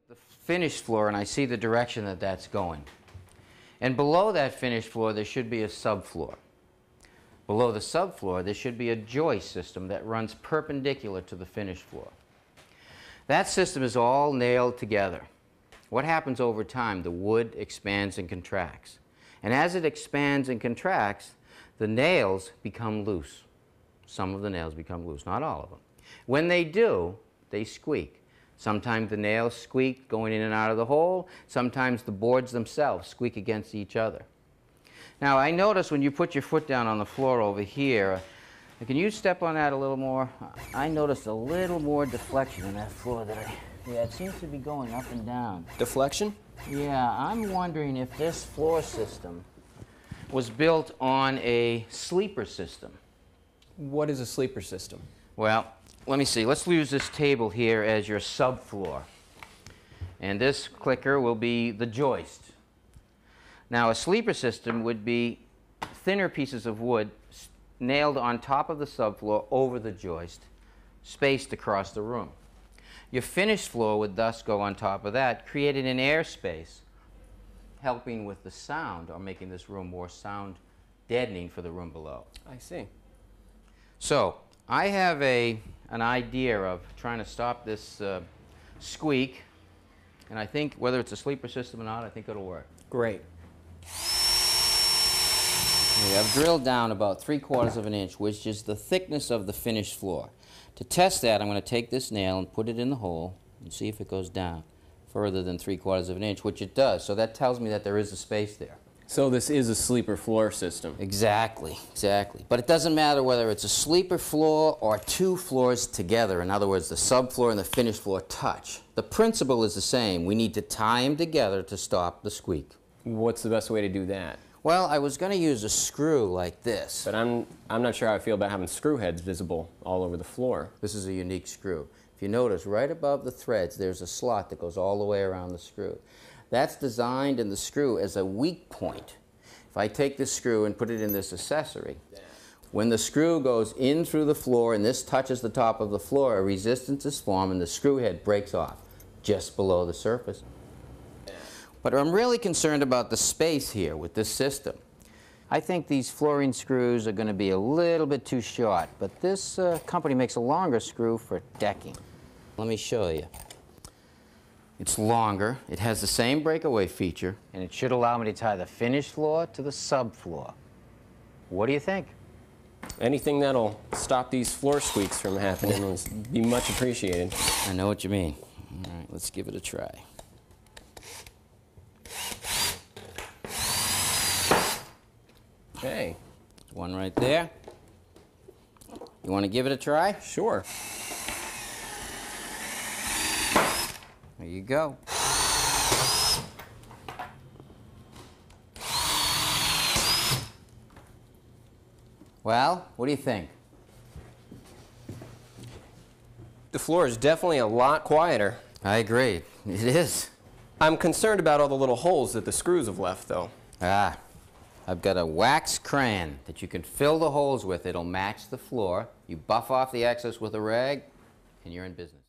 the finished floor and I see the direction that that's going. And below that finished floor there should be a subfloor. Below the subfloor there should be a joist system that runs perpendicular to the finished floor. That system is all nailed together. What happens over time? The wood expands and contracts. And as it expands and contracts, the nails become loose. Some of the nails become loose, not all of them. When they do, they squeak. Sometimes the nails squeak going in and out of the hole. Sometimes the boards themselves squeak against each other. Now, I notice when you put your foot down on the floor over here, can you step on that a little more? I noticed a little more deflection in that floor yeah, it seems to be going up and down. Deflection? Yeah, I'm wondering if this floor system was built on a sleeper system. What is a sleeper system? Well, let me see. Let's use this table here as your subfloor. And this clicker will be the joist. Now, a sleeper system would be thinner pieces of wood nailed on top of the subfloor over the joist, spaced across the room. Your finished floor would thus go on top of that, creating an airspace, helping with the sound or making this room more sound deadening for the room below. I see. So, I have an idea of trying to stop this squeak, and I think whether it's a sleeper system or not, I think it'll work. Great. I've drilled down about 3/4 of an inch, which is the thickness of the finished floor. To test that, I'm going to take this nail and put it in the hole and see if it goes down further than 3/4 of an inch, which it does. So that tells me that there is a space there. So this is a sleeper floor system. Exactly, exactly. But it doesn't matter whether it's a sleeper floor or two floors together. In other words, the subfloor and the finished floor touch. The principle is the same. We need to tie them together to stop the squeak. What's the best way to do that? Well, I was going to use a screw like this. But I'm not sure how I feel about having screw heads visible all over the floor. This is a unique screw. If you notice, right above the threads, there's a slot that goes all the way around the screw. That's designed in the screw as a weak point. If I take this screw and put it in this accessory, when the screw goes in through the floor and this touches the top of the floor, a resistance is formed and the screw head breaks off just below the surface. But I'm really concerned about the space here with this system. I think these flooring screws are going to be a little bit too short, but this company makes a longer screw for decking. Let me show you. It's longer, it has the same breakaway feature, and it should allow me to tie the finished floor to the subfloor. What do you think? Anything that'll stop these floor squeaks from happening will be much appreciated. I know what you mean. All right, let's give it a try. Okay. One right there. You want to give it a try? Sure. There you go. Well, what do you think? The floor is definitely a lot quieter. I agree. It is. I'm concerned about all the little holes that the screws have left, though. Ah. I've got a wax crayon that you can fill the holes with. It'll match the floor. You buff off the excess with a rag, and you're in business.